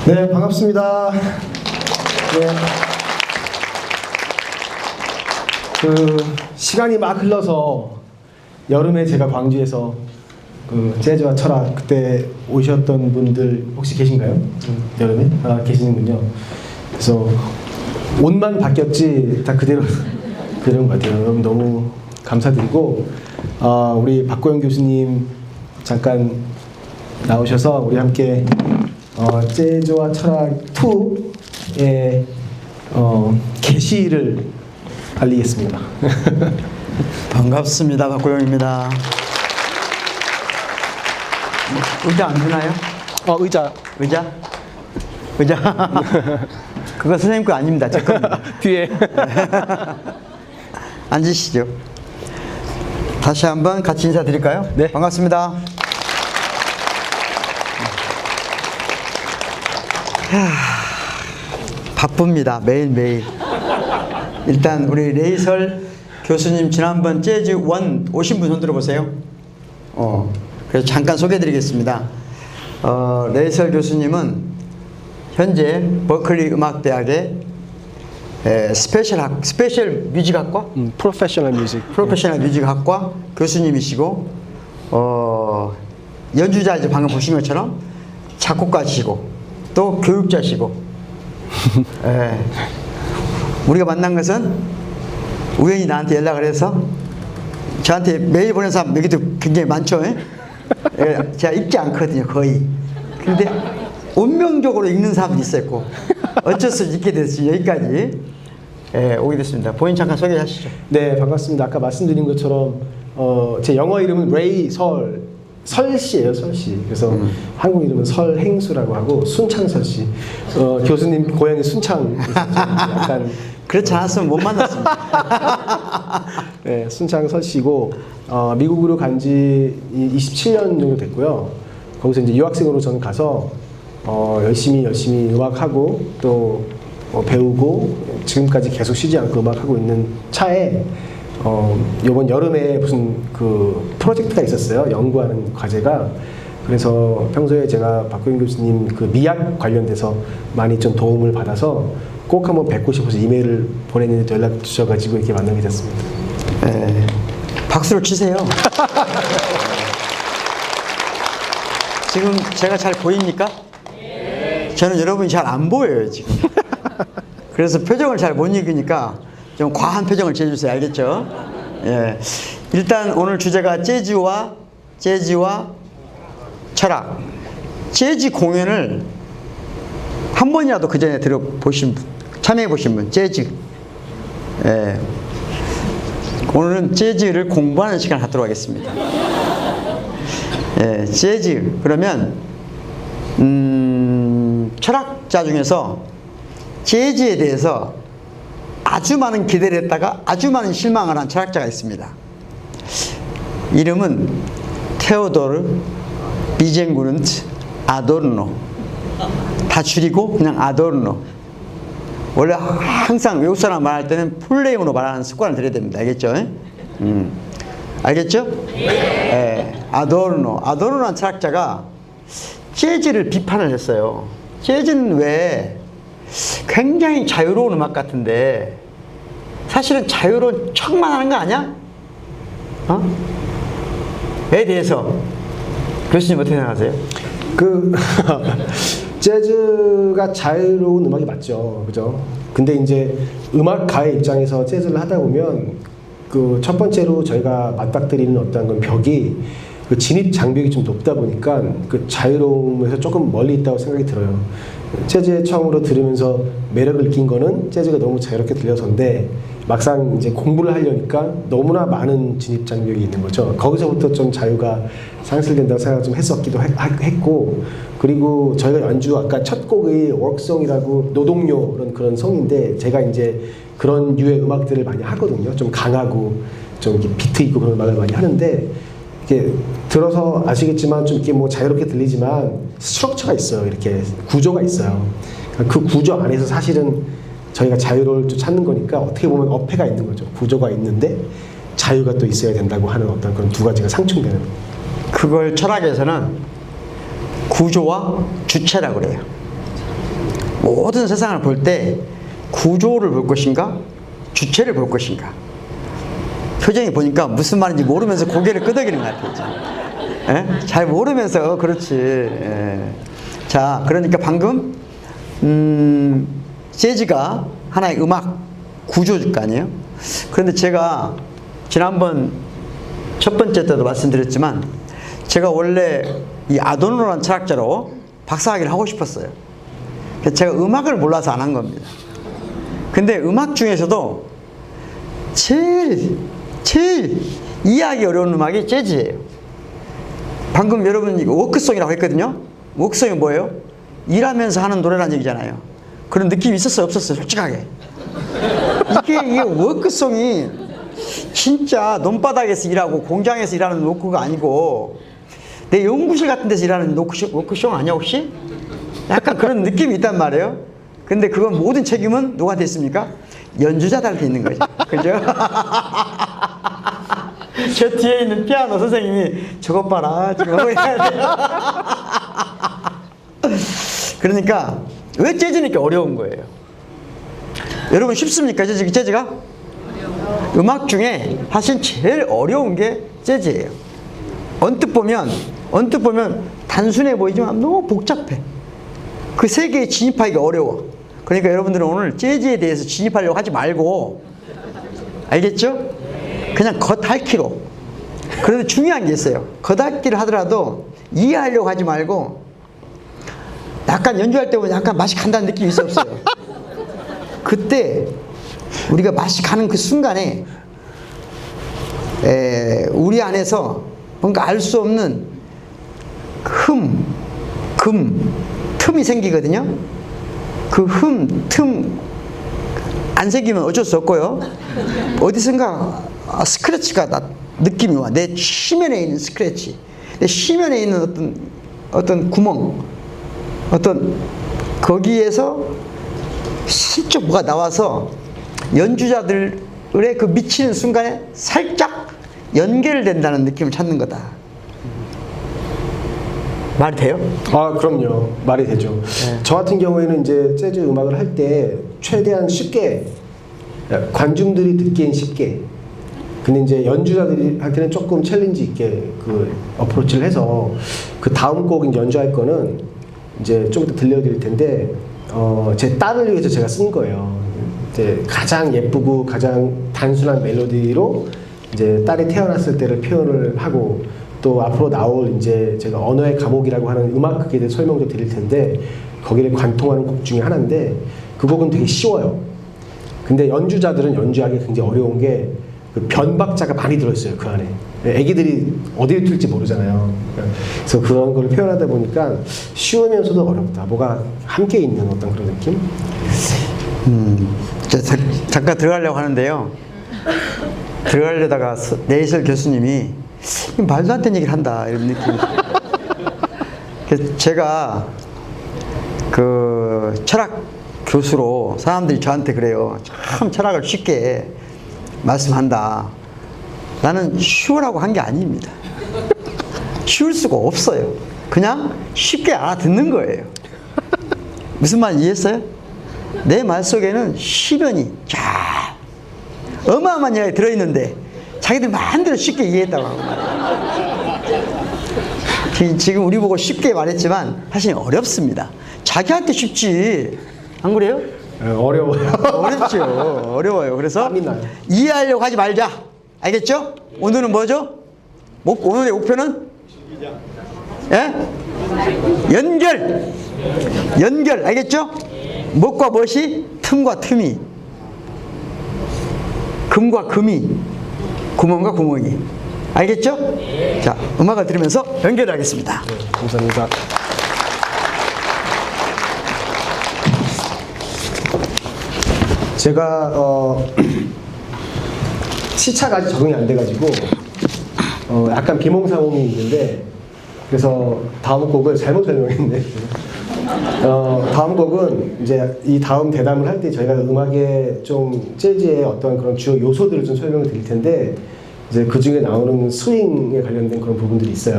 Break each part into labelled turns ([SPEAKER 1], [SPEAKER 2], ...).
[SPEAKER 1] 네, 반갑습니다. 네. 시간이 막 흘러서 여름에 제가 광주에서 재즈와 철학 그때 오셨던 분들 혹시 계신가요? 여름에? 계시는군요. 그래서 옷만 바뀌었지 다 그대로 그런 것 같아요. 여러분 너무 감사드리고 우리 박고영 교수님 잠깐 나오셔서 우리 함께 재즈와 철학 2의 계시를 알리겠습니다.
[SPEAKER 2] 반갑습니다. 박고영입니다. 의자 안 주나요?
[SPEAKER 1] 의자.
[SPEAKER 2] 의자? 그거 선생님 거 아닙니다. 제 겁니다.
[SPEAKER 1] 뒤에.
[SPEAKER 2] 앉으시죠. 다시 한번 같이 인사드릴까요?
[SPEAKER 1] 네.
[SPEAKER 2] 반갑습니다. 바쁩니다. 매일매일. 일단 우리 레이설 교수님 지난번 재즈 1 오신 분 손 들어보세요. 그래서 잠깐 소개해드리겠습니다. 레이설 교수님은 현재 버클리 음악대학의 스페셜 뮤직학과?
[SPEAKER 1] 프로페셔널 뮤직.
[SPEAKER 2] 프로페셔널 뮤직학과 교수님이시고, 연주자 이제 방금 보신 것처럼 작곡가시고, 또 교육자시고, 우리가 만난 것은 우연히 나한테 연락을 해서 저한테 메일 보낸 사람 여기도 굉장히 많죠. 제가 읽지 않거든요, 거의. 근데 운명적으로 읽는 사람도 있었고 어쩔 수 없이 읽게 됐어요. 여기까지 오게 됐습니다. 본인 잠깐 소개하시죠.
[SPEAKER 1] 네, 반갑습니다. 아까 말씀드린 것처럼 제 영어 이름은 레이 설씨예요, 설씨. 그래서 한국 이름은 설행수라고 하고 순창설 씨. 교수님 고향이 순창. 약간
[SPEAKER 2] 그렇지 않았으면 못 만났습니다.
[SPEAKER 1] 네, 순창설 씨고 미국으로 간 지 27년 정도 됐고요. 거기서 이제 유학생으로 저는 가서 열심히 음악하고 또 배우고 지금까지 계속 쉬지 않고 음악하고 있는 차에 이번 여름에 무슨 프로젝트가 있었어요. 연구하는 과제가. 그래서 평소에 제가 박고영 교수님 미학 관련돼서 많이 좀 도움을 받아서 꼭 한번 뵙고 싶어서 이메일을 보냈는데 연락 주셔가지고 이렇게 만나게 됐습니다.
[SPEAKER 2] 박수를 치세요. 지금 제가 잘 보입니까? 저는 여러분이 잘 안 보여요, 지금. 그래서 표정을 잘 못 읽으니까 좀 과한 표정을 지어주세요. 알겠죠? 예. 일단 오늘 주제가 재즈와 철학. 재즈 공연을 한 번이라도 그 전에 들어보신 분, 참여해보신 분, 재즈. 예. 오늘은 재즈를 공부하는 시간을 갖도록 하겠습니다. 예, 재즈. 그러면, 철학자 중에서 재즈에 대해서 아주 많은 기대를 했다가 아주 많은 실망을 한 철학자가 있습니다. 이름은 테오도르 비젠구른트 아도르노. 다 줄이고 그냥 아도르노. 원래 항상 외국 사람 말할 때는 풀네임으로 말하는 습관을 들여야 됩니다. 알겠죠? 알겠죠? 아도르노라는 철학자가 재즈를 비판을 했어요. 재즈는 왜 굉장히 자유로운 음악 같은데 사실은 자유로운 척만 하는 거 아니야? 에 대해서 교수님 어떻게 생각하세요?
[SPEAKER 1] 재즈가 자유로운 음악이 맞죠, 그죠? 근데 이제 음악가의 입장에서 재즈를 하다 보면 첫 번째로 저희가 맞닥뜨리는 어떤 건 벽이 진입 장벽이 좀 높다 보니까 자유로움에서 조금 멀리 있다고 생각이 들어요. 재즈 처음으로 들으면서 매력을 느낀 거는 재즈가 너무 자유롭게 들려서인데 막상 이제 공부를 하려니까 너무나 많은 진입 장벽이 있는 거죠. 거기서부터 좀 자유가 상실된다고 생각을 좀 했었기도 했고, 그리고 저희가 연주 아까 첫 곡의 워크송이라고 노동요 그런 성인데 제가 이제 그런 류의 음악들을 많이 하거든요. 좀 강하고 좀 이렇게 비트 있고 그런 음악을 많이 하는데 이게 들어서 아시겠지만 좀 이렇게 뭐 자유롭게 들리지만 스트럭처가 있어요. 이렇게 구조가 있어요. 그 구조 안에서 사실은 저희가 자유를 찾는 거니까 어떻게 보면 어폐가 있는 거죠. 구조가 있는데 자유가 또 있어야 된다고 하는 어떤 그런 두 가지가 상충되는.
[SPEAKER 2] 그걸 철학에서는 구조와 주체라고 그래요. 모든 세상을 볼 때 구조를 볼 것인가 주체를 볼 것인가. 표정이 보니까 무슨 말인지 모르면서 고개를 끄덕이는 것 같아요. 예? 잘 모르면서 그렇지. 예. 자, 그러니까 방금 재즈가 하나의 음악 구조일 거 아니에요. 그런데 제가 지난번 첫 번째 때도 말씀드렸지만 제가 원래 이 아도노라는 철학자로 박사학위를 하고 싶었어요. 제가 음악을 몰라서 안 한 겁니다. 근데 음악 중에서도 제일 이해하기 어려운 음악이 재즈예요. 방금 여러분 이거 워크송이라고 했거든요. 워크송이 뭐예요? 일하면서 하는 노래라는 얘기잖아요. 그런 느낌이 있었어요, 없었어요? 솔직하게. 이게 워크송이 진짜 논바닥에서 일하고 공장에서 일하는 워크가 아니고 내 연구실 같은 데서 일하는 워크송 아니야 혹시? 약간 그런 느낌이 있단 말이에요. 근데 그건 모든 책임은 누구한테 있습니까? 연주자들한테 있는 거죠. 그죠? 저 뒤에 있는 피아노 선생님이 저것 봐라 지금 하고 있어야 돼요. 그러니까 왜 재즈니까 어려운 거예요. 여러분 쉽습니까 재즈가? 음악 중에 사실 제일 어려운 게 재즈예요. 언뜻 보면 단순해 보이지만 너무 복잡해. 그 세계에 진입하기가 어려워. 그러니까 여러분들은 오늘 재즈에 대해서 진입하려고 하지 말고, 알겠죠? 그냥 겉핥기로. 그런데 중요한 게 있어요. 겉핥기를 하더라도 이해하려고 하지 말고 약간 연주할 때 보면 약간 맛이 간다는 느낌이 있어 없어요? 그때 우리가 맛이 가는 그 순간에 우리 안에서 뭔가 알 수 없는 틈이 생기거든요. 그 틈 안 생기면 어쩔 수 없고요. 어디선가 스크래치가 느낌이 와. 내 심연에 있는 스크래치, 내 심연에 있는 어떤 구멍, 거기에서 슬쩍 뭐가 나와서 연주자들의 그 미치는 순간에 살짝 연결된다는 느낌을 찾는 거다. 말이 돼요?
[SPEAKER 1] 아, 그럼요. 말이 되죠.
[SPEAKER 2] 네.
[SPEAKER 1] 저 같은 경우에는 이제 재즈 음악을 할 때 최대한 쉽게, 관중들이 듣기엔 쉽게, 근데 이제 연주자들한테는 조금 챌린지 있게 그 어프로치를 해서 그 다음 곡 연주할 거는 이제 좀 이따 들려드릴 텐데, 제 딸을 위해서 제가 쓴 거예요. 이제 가장 예쁘고 가장 단순한 멜로디로 이제 딸이 태어났을 때를 표현을 하고, 또 앞으로 나올 이제 제가 언어의 감옥이라고 하는 음악극에 대해 설명도 드릴 텐데, 거기를 관통하는 곡 중에 하나인데, 그 곡은 되게 쉬워요. 근데 연주자들은 연주하기 굉장히 어려운 게 그 변박자가 많이 들어있어요, 그 안에. 애기들이 어디를 튈지 모르잖아요. 그래서 그런 걸 표현하다 보니까 쉬우면서도 어렵다. 뭐가 함께 있는 어떤 그런 느낌?
[SPEAKER 2] 잠깐 들어가려고 하는데요. 들어가려다가 내이설 교수님이 말도 안 되는 얘기를 한다 이런 느낌이. 그래서 제가 그 철학 교수로 사람들이 저한테 그래요. 참 철학을 쉽게 말씀한다. 나는 쉬우라고 한 게 아닙니다. 쉬울 수가 없어요. 그냥 쉽게 알아듣는 거예요. 무슨 말 이해했어요? 내 말 속에는 시련이 쫙 어마어마한 이야기 들어있는데 자기들 마음대로 쉽게 이해했다고 하는 거예요. 지금 우리 보고 쉽게 말했지만 사실 어렵습니다. 자기한테 쉽지. 안 그래요?
[SPEAKER 1] 어려워요.
[SPEAKER 2] 어렵죠. 어려워요. 그래서 이해하려고 하지 말자. 알겠죠? 오늘은 뭐죠? 오늘의 목표는? 예? 연결. 알겠죠? 무엇과 무엇이? 틈과 틈이. 금과 금이. 구멍과 구멍이. 알겠죠? 자, 음악을 들으면서 연결하겠습니다.
[SPEAKER 1] 네, 감사합니다. 제가 시차가 아직 적응이 안 돼가지고 약간 비몽사몽이 있는데, 그래서 다음 곡을 잘못 설명했네. 다음 곡은 이제 이 다음 대담을 할 때 저희가 음악의 좀 재즈의 어떤 그런 주요 요소들을 좀 설명을 드릴 텐데, 이제 그 중에 나오는 스윙에 관련된 그런 부분들이 있어요.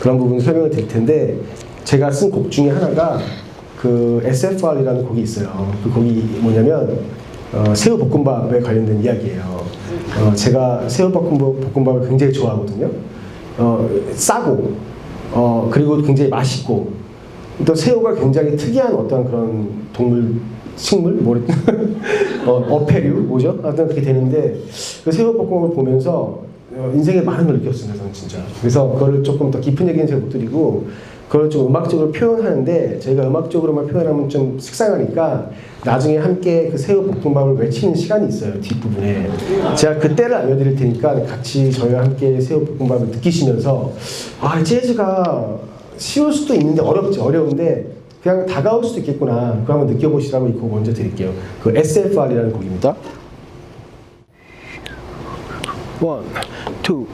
[SPEAKER 1] 그런 부분 설명을 드릴 텐데, 제가 쓴 곡 중에 하나가 그 SFR이라는 곡이 있어요. 그 곡이 뭐냐면 새우 볶음밥에 관련된 이야기예요. 제가 새우 볶음밥을 굉장히 좋아하거든요. 싸고 그리고 굉장히 맛있고 또 새우가 굉장히 특이한 어떤 그런 동물 식물 뭐래 어패류 뭐죠? 하여튼 그렇게 되는데 그 새우 볶음밥을 보면서 인생에 많은 걸 느꼈어요. 저는 진짜. 그래서 그거를 조금 더 깊은 얘기는 제가 못 드리고 그걸 좀 음악적으로 표현하는데 저희가 음악적으로만 표현하면 좀 식상하니까 나중에 함께 그 새우 볶음밥을 외치는 시간이 있어요. 뒷부분에. 제가 그 때를 알려드릴 테니까 같이 저희와 함께 새우 볶음밥을 느끼시면서 아 재즈가 쉬울 수도 있는데 어려운데 그냥 다가올 수도 있겠구나. 그거 한번 느껴보시라고 이 곡 먼저 드릴게요. 그 SFR이라는 곡입니다. 1, 2,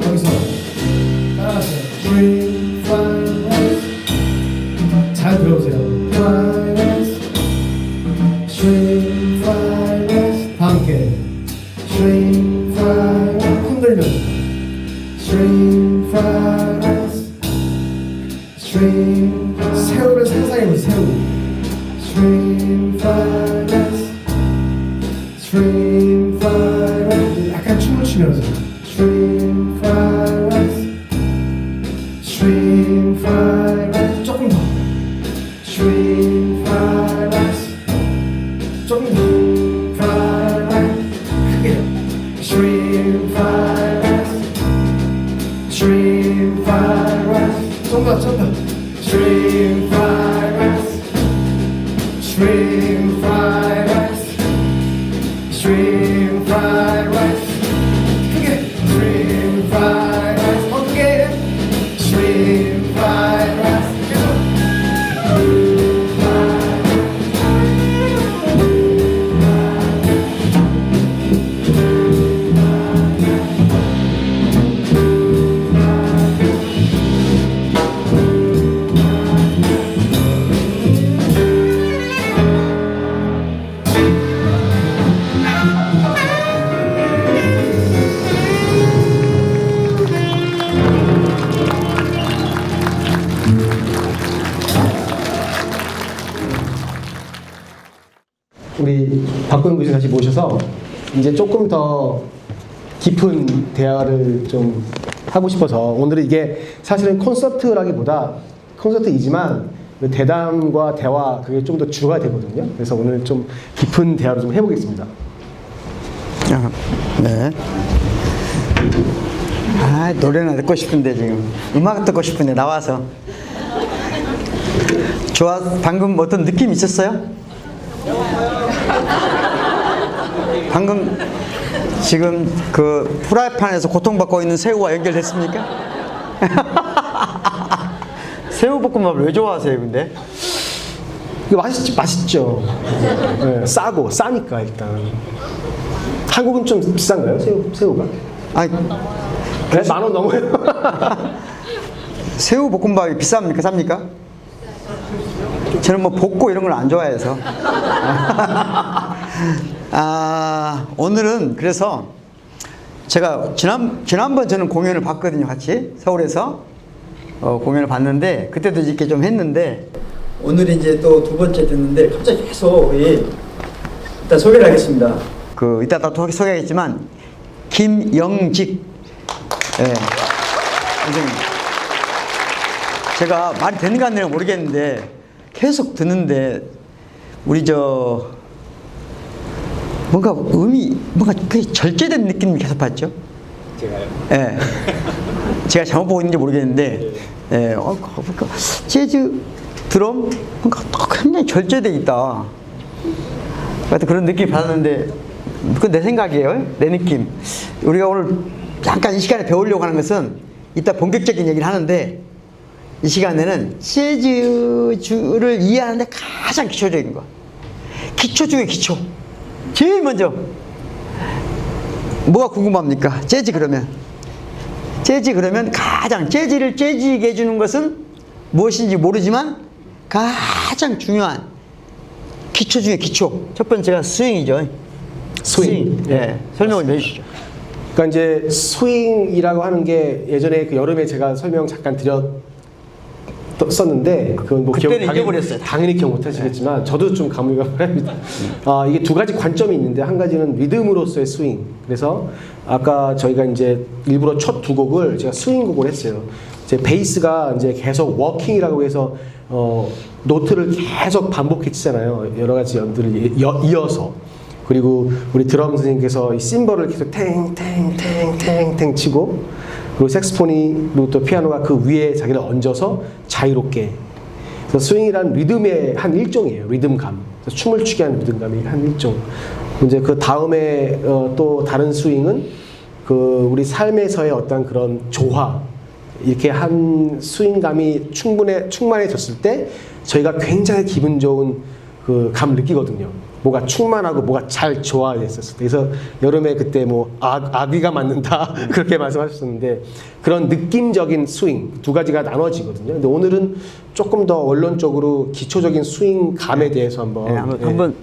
[SPEAKER 3] 여기서 따라하세요. Dream, fly, rise. 잘 들어보세요. Fly, rise. Dream, fly, rise. 다 함께. Dream, fly, rise. 흔들면. Dream, fly, rise. Dream, 새우를 상상해보세요. 새우. Dream, fly, rise. Dream, fly, rise. 약간 춤을 추면서. Stream fly rise, stream fly rise. 조금 더. Stream fly rise, 조금 더. Fly rise, 크게. Stream fly rise, stream fly rise. 좀 더, 좀 더. Stream fly rise, stream fly rise, stream fly rise. Stream fly rise, 어떻게? Stream fly rise,
[SPEAKER 1] 우리 박근홍 교수 다시 모셔서 이제 조금 더 깊은 대화를 좀 하고 싶어서, 오늘은 이게 사실은 콘서트라기보다 콘서트이지만 대담과 대화, 그게 좀 더 주가 되거든요. 그래서 오늘 좀 깊은 대화를 좀 해보겠습니다.
[SPEAKER 2] 네. 아, 노래나 듣고 싶은데 지금 음악 듣고 싶은데 나와서. 좋아. 방금 어떤 느낌 있었어요? 방금 지금 그 프라이팬에서 고통받고 있는 새우와 연결됐습니까? 새우볶음밥을 왜 좋아하세요, 근데?
[SPEAKER 1] 이거 맛있죠. 네, 싸고 싸니까 일단. 한국은 좀 비싼가요, 새우가?
[SPEAKER 2] 아니,
[SPEAKER 1] 네, 10,000원 넘어요.
[SPEAKER 2] 새우볶음밥이 비쌉니까, 쌉니까? 저는 뭐 볶고 이런 걸 안 좋아해서. 아, 오늘은 그래서 제가 지난번 저는 공연을 봤거든요, 같이 서울에서 공연을 봤는데, 그때도 이렇게 좀 했는데, 오늘이 이제 또 두 번째 됐는데 갑자기 계속 일단 소개를 하겠습니다. 그 이따 또 소개하겠지만 김영직 선생님, 제가 말이 되는가 안 되는가 모르겠는데 계속 듣는데 우리 저 뭔가 음이 뭔가 절제된 느낌이 계속 받죠?
[SPEAKER 1] 제가요?
[SPEAKER 2] 예. 제가 잘못 보고 있는지 모르겠는데, 예. 그러니까 재즈 드럼 뭔가 굉장히 절제돼 있다. 하여튼 그런 느낌 받았는데, 그건 내 생각이에요. 내 느낌. 우리가 오늘 잠깐 이 시간에 배우려고 하는 것은 이따 본격적인 얘기를 하는데, 이 시간에는 재즈를 이해하는데 가장 기초적인 거. 기초 중에 기초. 제일 먼저 뭐가 궁금합니까? 재즈 그러면 가장 재즈를 재즈이게 해주는 것은 무엇인지 모르지만 가장 중요한 기초 중에 기초. 첫 번째가 스윙이죠.
[SPEAKER 1] 스윙.
[SPEAKER 2] 예, 설명을 좀 해주시죠.
[SPEAKER 1] 그러니까 이제 스윙이라고 하는 게 예전에 그 여름에 제가 설명 잠깐 드렸었는데 그건 뭐
[SPEAKER 2] 그때는
[SPEAKER 1] 기억
[SPEAKER 2] 잊어버렸어요.
[SPEAKER 1] 당연히 기억 못하시겠지만 저도 좀 가물가물합니다. 이게 두 가지 관점이 있는데 한 가지는 리듬으로서의 스윙. 그래서 아까 저희가 이제 일부러 첫 두 곡을 제가 스윙곡을 했어요. 이제 베이스가 이제 계속 워킹이라고 해서 노트를 계속 반복해 치잖아요. 여러 가지 연들을 이어서. 그리고 우리 드럼 선생님께서 이 심벌을 계속 탱탱탱탱탱 치고, 그리고 색스폰이 그리고 또 피아노가 그 위에 자기를 얹어서 자유롭게. 그래서 스윙이란 리듬의 한 일종이에요. 리듬감. 춤을 추게 하는 리듬감이 한 일종. 이제 그 다음에 또 다른 스윙은 그 우리 삶에서의 어떤 그런 조화, 이렇게 한 스윙감이 충만해졌을 때 저희가 굉장히 기분 좋은 그 감을 느끼거든요. 뭐가 충만하고 뭐가 잘 조화됐었을 때. 그래서 여름에 그때 뭐 아귀가 맞는다 그렇게 말씀하셨었는데, 그런 느낌적인 스윙 두 가지가 나눠지거든요. 근데 오늘은 조금 더 원론적으로 기초적인 스윙 감에 대해서 한번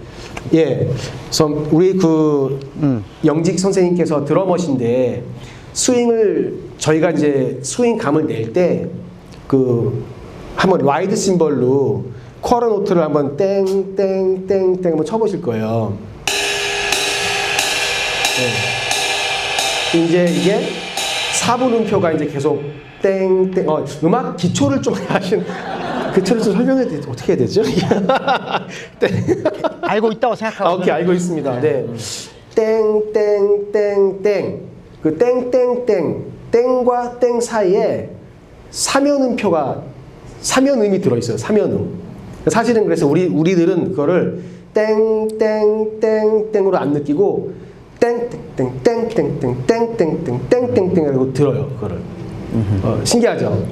[SPEAKER 1] 예. 그래서 우리 그 영직 선생님께서 드러머신데 스윙을 저희가 이제 스윙 감을 낼 때 그 한번 라이드 심벌로 쿼터 노트를 한번 땡땡땡땡 한번 쳐보실 거예요. 네. 이제 이게 4분 음표가 이제 계속 땡땡. 음악 기초를 좀 하신. 기초를 좀 설명해 어떻게 해야 되죠? 땡.
[SPEAKER 2] 알고 있다고 생각하고.
[SPEAKER 1] 오케이, 알고 있습니다. 네. 땡땡땡땡. 그 땡땡땡 땡과 땡 사이에 사면음이 들어있어요. 사면음. 사실은 그래서 우리들은 그거를 땡땡땡땡으로 안 느끼고 땡땡땡땡땡땡땡땡땡땡땡이라고 들어요. 그거를. 신기하죠?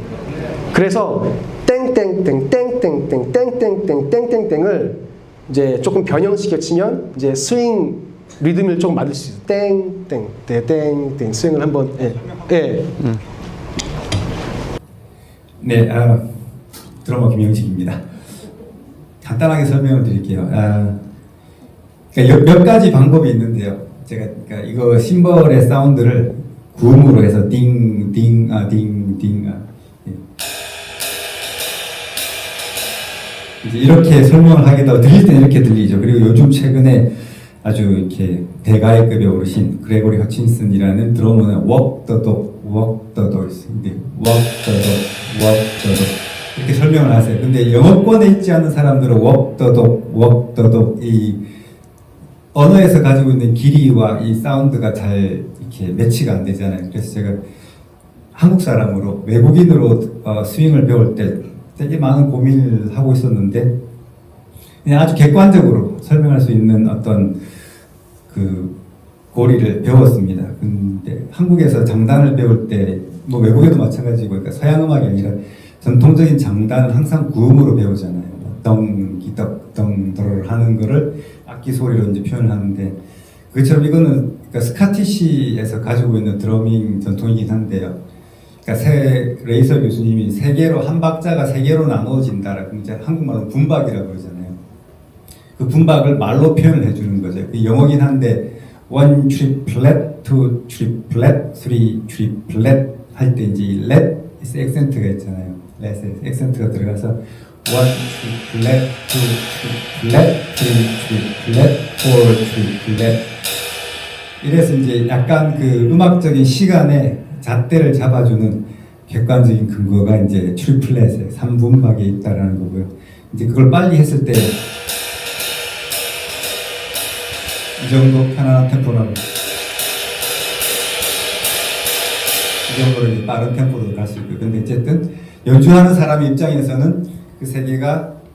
[SPEAKER 1] 그래서 땡땡땡땡땡땡땡땡땡땡땡을 이제 조금 변형시켜 치면 이제 스윙 리듬을 조금 만들 수 있어요. 땡땡 땡땡 스윙을 한번
[SPEAKER 4] 네, 드러머 김영식입니다. 간단하게 설명을 드릴게요. 그러니까 몇 가지 방법이 있는데요. 제가 그러니까 이거 심벌의 사운드를 구음으로 해서 띵, 띵, 띵, 띵, 예. 이제 이렇게 설명을 하게 되면 들릴 때는 이렇게 들리죠. 그리고 요즘 최근에 아주 이렇게 대가의급에 오르신 그레고리 허친슨이라는 드러머는 웍더독 있습니다. 웍더독 이렇게 설명을 하세요. 근데 영어권에 있지 않은 사람들은 웍더독 이 언어에서 가지고 있는 길이와 이 사운드가 잘 이렇게 매치가 안 되잖아요. 그래서 제가 한국 사람으로 외국인으로 스윙을 배울 때 되게 많은 고민을 하고 있었는데 그냥 아주 객관적으로 설명할 수 있는 어떤 그 고리를 배웠습니다. 근데 한국에서 장단을 배울 때 뭐 외국에도 마찬가지고, 그러니까 서양 음악이 아니라 전통적인 장단은 항상 구음으로 배우잖아요. 덩, 기덕, 덩, 도를 하는 거를 악기 소리로 이제 표현을 하는데, 그것처럼 이거는 그러니까 스카티시에서 가지고 있는 드러밍 전통이긴 한데요. 그러니까 레이서 교수님이 세 개로, 한 박자가 세 개로 나누어진다라고 이제 한국말로 분박이라고 그러잖아요. 그 분박을 말로 표현을 해주는 거죠. 그 영어긴 한데 1 트리플렛, 2 트리플렛, 3 트리플렛 할 때 이제 let 액센트가 있잖아요. let에 액센트가 들어가서 1 트리플렛, 2 트리플렛, 3 트리플렛, 4 트리플렛. 이래서 이제 약간 그 음악적인 시간에 잣대를 잡아주는 객관적인 근거가 이제 트리플렛의 3분박에 있다라는 거고요. 이제 그걸 빨리 했을 때 이 정도 편안한 템포라고, 이 정도로 이제 빠른 템포로 갈 수 있고요. 근데 어쨌든 연주하는 사람 입장에서는 그 세 개가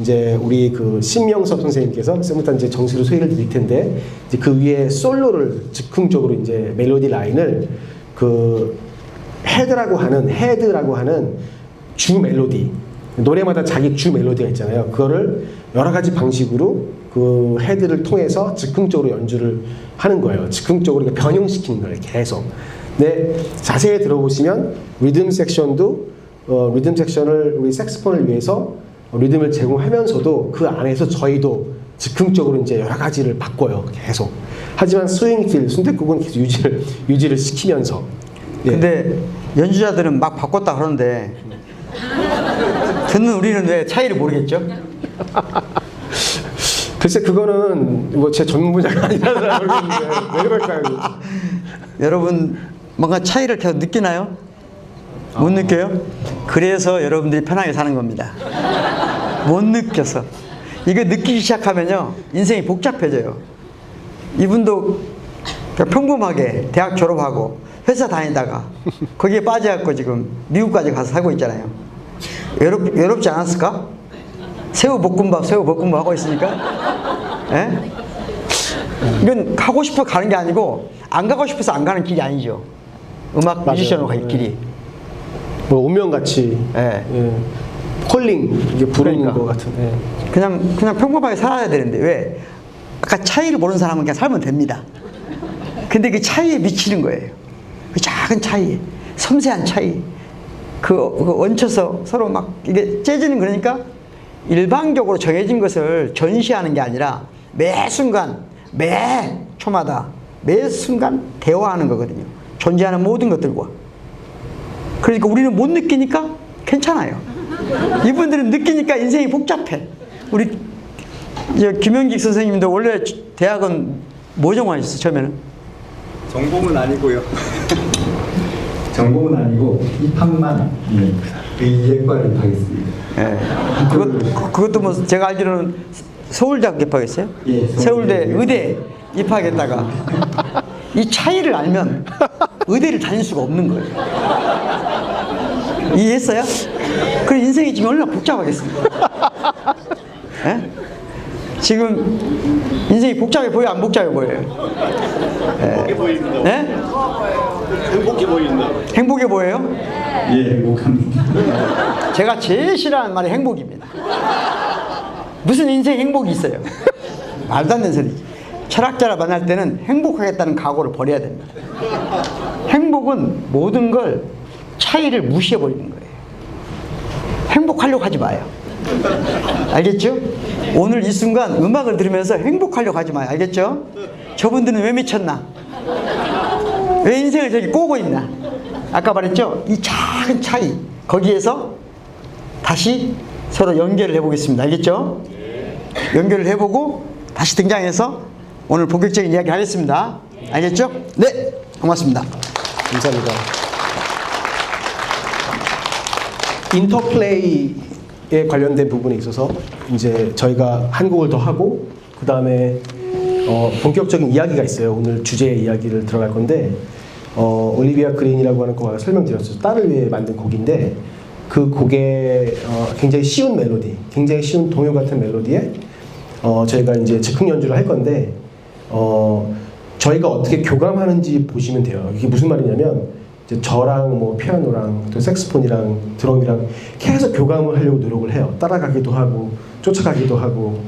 [SPEAKER 1] 이제 우리 그 신명섭 선생님께서 좀 이따 이제 정식으로 소개를 드릴 텐데 이제 그 위에 솔로를 즉흥적으로 이제 멜로디 라인을 그 헤드라고 하는 주 멜로디 노래마다 자기 주 멜로디가 있잖아요. 그거를 여러 가지 방식으로 그 헤드를 통해서 즉흥적으로 연주를 하는 거예요. 즉흥적으로 그러니까 변형시키는 거예요. 계속. 네, 자세히 들어보시면 리듬 섹션도 리듬 섹션을 우리 색스폰을 위해서 리듬을 제공하면서도 그 안에서 저희도 즉흥적으로 이제 여러 가지를 바꿔요. 계속. 하지만 스윙길 순댓국은 계속 유지를 시키면서. 네.
[SPEAKER 2] 근데 연주자들은 막 바꿨다 그러는데 듣는 우리는 왜 차이를 모르겠죠?
[SPEAKER 1] 글쎄 그거는 뭐 제 전문 분야가 아니라서 모르겠는데 왜 그럴까요?
[SPEAKER 2] 여러분 뭔가 차이를 계속 느끼나요? 못 느껴요? 그래서 여러분들이 편하게 사는 겁니다. 못 느껴서. 이거 느끼기 시작하면요 인생이 복잡해져요. 이분도 그냥 평범하게 대학 졸업하고 회사 다니다가 거기에 빠져갖고 지금 미국까지 가서 살고 있잖아요. 외롭지 않았을까? 새우볶음밥 하고 있으니까. 예? 이건 가고 싶어 가는 게 아니고 안 가고 싶어서 안 가는 길이 아니죠. 음악 뮤지션으로 갈 길이.
[SPEAKER 1] 뭐 운명같이
[SPEAKER 2] 예.
[SPEAKER 1] 예. 콜링 이게 부르는
[SPEAKER 2] 그러니까.
[SPEAKER 1] 것 같은. 예.
[SPEAKER 2] 그냥 평범하게 살아야 되는데 왜? 아까 차이를 모르는 사람은 그냥 살면 됩니다. 근데 그 차이에 미치는 거예요. 그 작은 차이, 섬세한 차이. 그 얹혀서 서로 막 이게 째지는 그러니까 일방적으로 정해진 것을 전시하는 게 아니라 매 순간, 매 초마다, 매 순간 대화하는 거거든요. 존재하는 모든 것들과. 그러니까 우리는 못 느끼니까 괜찮아요. 이분들은 느끼니까 인생이 복잡해. 우리 김영직 선생님도 원래 대학은 뭐 전공하셨어요, 처음에는?
[SPEAKER 4] 전공은 아니고요. 전공은 아니고 입학만 의예과를 입학했습니다.
[SPEAKER 2] 예. 그것도 뭐 제가 알기로는 서울대학교 입학했어요?
[SPEAKER 4] 예,
[SPEAKER 2] 서울대 의대 입학했다가 이 차이를 알면 의대를 다닐 수가 없는 거예요. 이해했어요? 그 인생이 지금 얼마나 복잡하겠습니까? 예? 지금 인생이 복잡해 보여 안 복잡해 보여요? 행복해 보입니다. 예? 행복해 보인다. 행복해 보여요?
[SPEAKER 4] 예, 행복합니다.
[SPEAKER 2] 제가 제일 싫어하는 말이 행복입니다. 무슨 인생 행복이 있어요? 말도 안 되는 소리지. 철학자를 만날 때는 행복하겠다는 각오를 버려야 됩니다. 행복은 모든 걸 차이를 무시해버리는 거예요. 행복하려고 하지 마요. 알겠죠? 오늘 이 순간 음악을 들으면서 행복하려고 하지 마요. 알겠죠? 저분들은 왜 미쳤나? 왜 인생을 저렇게 꼬고 있나? 아까 말했죠? 이 작은 차이 거기에서 다시 서로 연결을 해보겠습니다. 알겠죠? 연결을 해보고 다시 등장해서 오늘 본격적인 이야기 하겠습니다. 알겠죠? 네, 고맙습니다.
[SPEAKER 1] 감사합니다. 인터플레이에 관련된 부분에 있어서 이제 저희가 한 곡을 더 하고 그 다음에 본격적인 이야기가 있어요. 오늘 주제의 이야기를 들어갈 건데 올리비아 그린이라고 하는 곡을 설명드렸어요. 딸을 위해 만든 곡인데 그 곡에 굉장히 쉬운 멜로디, 굉장히 쉬운 동요 같은 멜로디에 저희가 이제 즉흥 연주를 할 건데 저희가 어떻게 교감하는지 보시면 돼요. 이게 무슨 말이냐면 이제 저랑 뭐 피아노랑 또 색스폰이랑 드럼이랑 계속 교감을 하려고 노력을 해요. 따라가기도 하고 쫓아가기도 하고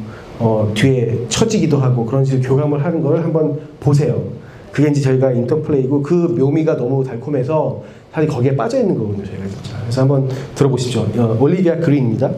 [SPEAKER 1] 뒤에 쳐지기도 하고 그런 식으로 교감을 하는 걸 한번 보세요. 그게 이제 저희가 인터플레이고 그 묘미가 너무 달콤해서 사실 거기에 빠져 있는 거거든요. 저희가 그래서 한번 들어보십시오. 올리비아 그린입니다.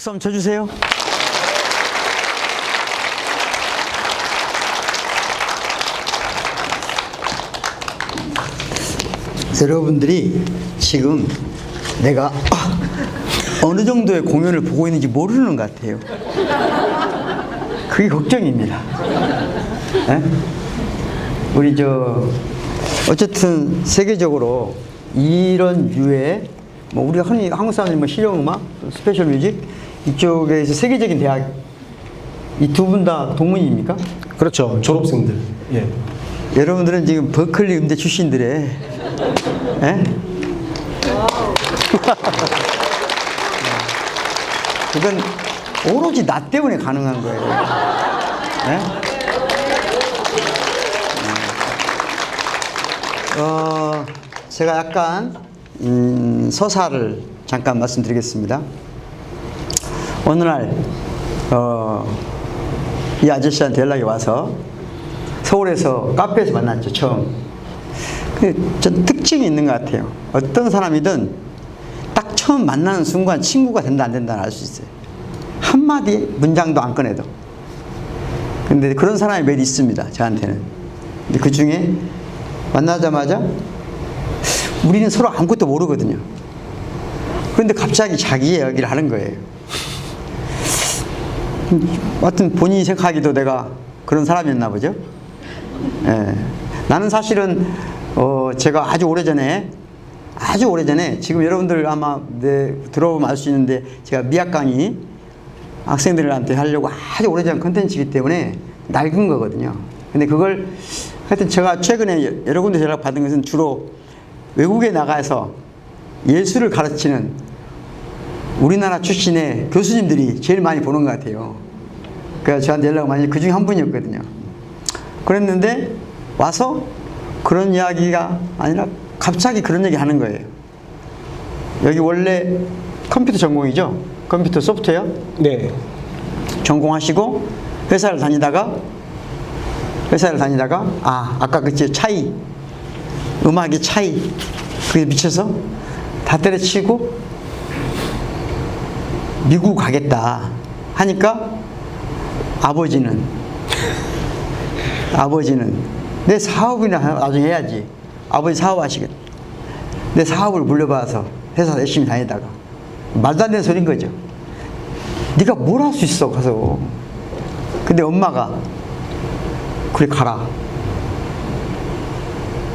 [SPEAKER 2] 박수 한번 쳐주세요. 여러분들이 지금 내가 어느 정도의 공연을 보고 있는지 모르는 것 같아요. 그게 걱정입니다. 에? 우리 어쨌든 세계적으로 이런 류의 뭐 우리가 흔히 한국 사람들이 뭐 실용음악, 스페셜 뮤직 이쪽에서 세계적인 대학 이 두 분 다 동문입니까?
[SPEAKER 1] 그렇죠. 졸업생들. 예.
[SPEAKER 2] 여러분들은 지금 버클리 음대 출신들의 에? 그건 오로지 나 때문에 가능한 거예요. 에? 제가 약간 서사를 잠깐 말씀드리겠습니다. 어느 날 이 아저씨한테 연락이 와서 서울에서 카페에서 만났죠, 처음. 근데 전 특징이 있는 것 같아요. 어떤 사람이든 딱 처음 만나는 순간 친구가 된다 안 된다는 알 수 있어요. 한마디 문장도 안 꺼내도. 근데 그런 사람이 매일 있습니다, 저한테는. 근데 그 중에 만나자마자 우리는 서로 아무것도 모르거든요. 그런데 갑자기 자기 이야기를 하는 거예요. 하여튼 본인이 생각하기도 내가 그런 사람이었나 보죠. 예. 나는 사실은 제가 아주 오래전에 지금 여러분들 아마 들어보면 알 수 있는데 제가 미학 강의 학생들한테 하려고 아주 오래전 컨텐츠이기 때문에 낡은 거거든요. 근데 그걸 하여튼 제가 최근에 여러 군데 연락 받은 것은 주로 외국에 나가서 예술을 가르치는 우리나라 출신의 교수님들이 제일 많이 보는 것 같아요. 그래서 저한테 연락을 많이 그 중에 한 분이었거든요. 그랬는데 와서 그런 이야기가 아니라 갑자기 그런 얘기 하는 거예요. 여기 원래 컴퓨터 전공이죠? 컴퓨터 소프트웨어?
[SPEAKER 1] 네.
[SPEAKER 2] 전공하시고 회사를 다니다가 아까 그 차이, 음악의 차이 그게 미쳐서 다 때려치고 미국 가겠다 하니까 아버지는 내 사업이나 나중에 해야지. 아버지 사업하시겠다. 내 사업을 물려받아서 회사 열심히 다니다가 말도 안 되는 소리인 거죠. 네가 뭘 할 수 있어 가서. 근데 엄마가 그래 가라.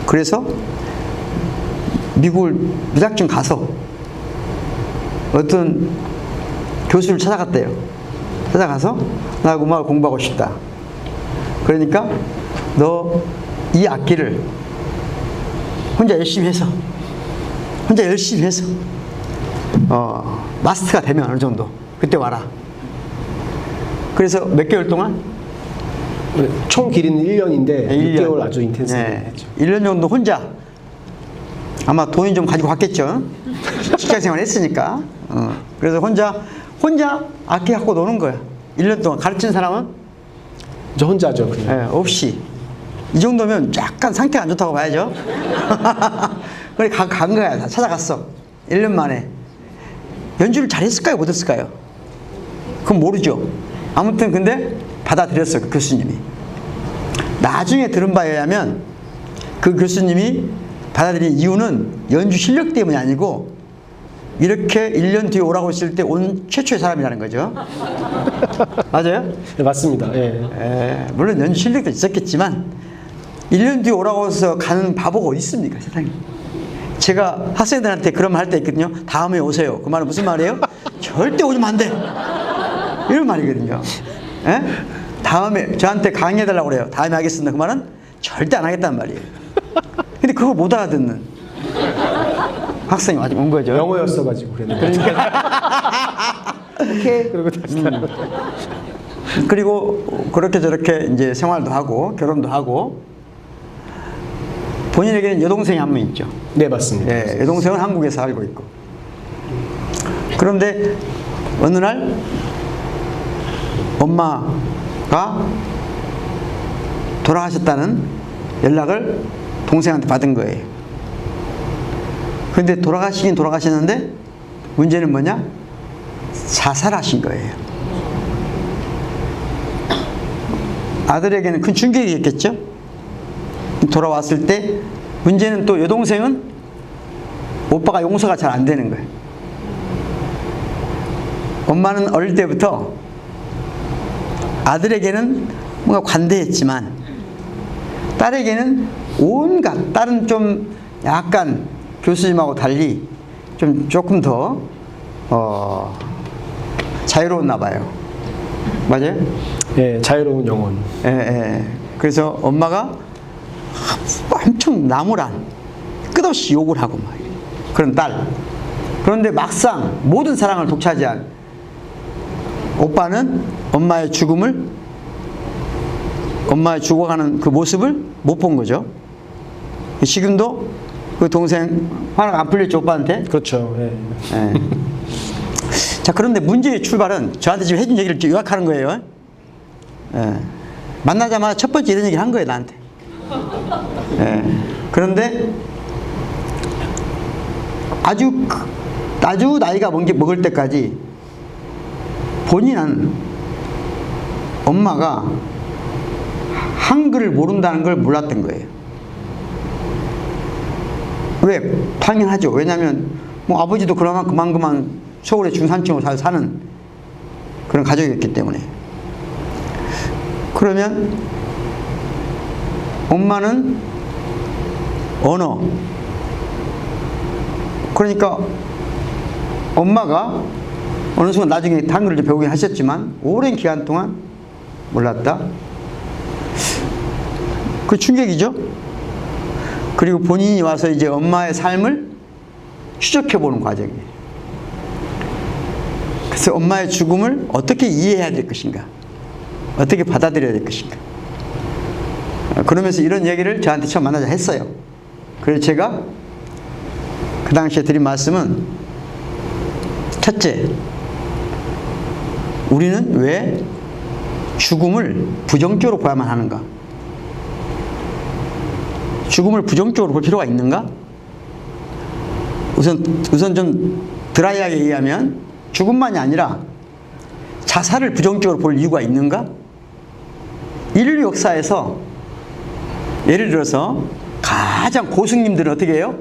[SPEAKER 2] 그래서 미국을 무작정 가서 어떤 교수를 찾아갔대요. 찾아가서 나 음악을 공부하고 싶다. 그러니까 너 이 악기를 혼자 열심히 해서 마스터가 되면 어느 정도 그때 와라. 그래서 몇 개월 동안
[SPEAKER 1] 총 길이는 1년인데 6개월 아주 인텐시브하게
[SPEAKER 2] 네,
[SPEAKER 1] 했죠.
[SPEAKER 2] 1년 정도 혼자 아마 돈이 좀 가지고 갔겠죠. 직장생활 했으니까. 그래서 혼자 악기 갖고 노는 거야. 1년 동안. 가르치는 사람은
[SPEAKER 1] 저 혼자죠. 그냥.
[SPEAKER 2] 없이. 이 정도면 약간 상태가 안 좋다고 봐야죠. 그래 간 거야. 다 찾아갔어. 1년 만에. 연주를 잘했을까요? 못했을까요? 그건 모르죠. 아무튼 근데 받아들였어요. 그 교수님이. 나중에 들은 바에 의하면 그 교수님이 받아들인 이유는 연주 실력 때문이 아니고 이렇게 1년 뒤에 오라고 했을 때 온 최초의 사람이라는 거죠. 맞아요?
[SPEAKER 1] 네, 맞습니다. 예.
[SPEAKER 2] 물론 연주 실력도 있었겠지만 1년 뒤에 오라고 해서 가는 바보가 어디 있습니까, 세상에. 제가 학생들한테 그런 말 할 때 있거든요. 다음에 오세요. 그 말은 무슨 말이에요? 절대 오면 안 돼. 이런 말이거든요. 에? 다음에 저한테 강의해달라고 그래요. 다음에 하겠습니다. 그 말은 절대 안 하겠다는 말이에요. 근데 그거 못 알아듣는 학생이 아직 온 거죠.
[SPEAKER 1] 영어였어가지고 그랬는데. 오케이. 그리고 다시
[SPEAKER 2] 그리고 그렇게 저렇게 이제 생활도 하고 결혼도 하고 본인에게는 여동생이 한 명 있죠.
[SPEAKER 1] 네, 맞습니다.
[SPEAKER 2] 예, 여동생은 한국에서 살고 있고. 그런데 어느 날 엄마가 돌아가셨다는 연락을 동생한테 받은 거예요. 근데 돌아가시긴 돌아가셨는데 문제는 뭐냐? 자살하신 거예요. 아들에게는 큰 충격이었겠죠. 돌아왔을 때 문제는 또 여동생은 오빠가 용서가 잘 안 되는 거예요. 엄마는 어릴 때부터 아들에게는 뭔가 관대했지만 딸에게는 온갖, 딸은 좀 약간 교수님하고 달리 좀 조금 더 자유로웠나 봐요. 맞아요?
[SPEAKER 1] 예, 자유로운 영혼.
[SPEAKER 2] 예, 예. 그래서 엄마가 엄청 나무란 끝없이 욕을 하고 막 그런 딸. 그런데 막상 모든 사랑을 독차지한 오빠는 엄마의 죽어가는 그 모습을 못 본 거죠. 지금도 그 동생 화가 안 풀렸죠, 오빠한테?
[SPEAKER 1] 그렇죠. 예.
[SPEAKER 2] 예. 자, 그런데 문제의 출발은 저한테 지금 해준 얘기를 요약하는 거예요. 예. 만나자마자 첫 번째 이런 얘기를 한 거예요, 나한테. 예. 그런데 아주 나이가 먹을 때까지 본인은 엄마가 한글을 모른다는 걸 몰랐던 거예요. 왜? 당연하죠. 왜냐하면 뭐 아버지도 그만 서울의 중산층으로 잘 사는 그런 가족이었기 때문에. 그러면 엄마는 언어, 그러니까 엄마가 어느 순간 나중에 한글을 배우긴 하셨지만 오랜 기간 동안 몰랐다. 그 충격이죠. 그리고 본인이 와서 이제 엄마의 삶을 추적해보는 과정이에요. 그래서 엄마의 죽음을 어떻게 이해해야 될 것인가, 어떻게 받아들여야 될 것인가. 그러면서 이런 얘기를 저한테 처음 만나자 했어요. 그래서 제가 그 당시에 드린 말씀은, 첫째, 우리는 왜 죽음을 부정적으로 봐야만 하는가? 죽음을 부정적으로 볼 필요가 있는가? 우선 좀 드라이하게 얘기하면 죽음만이 아니라 자살을 부정적으로 볼 이유가 있는가? 인류 역사에서 예를 들어서 가장 고승님들은 어떻게 해요?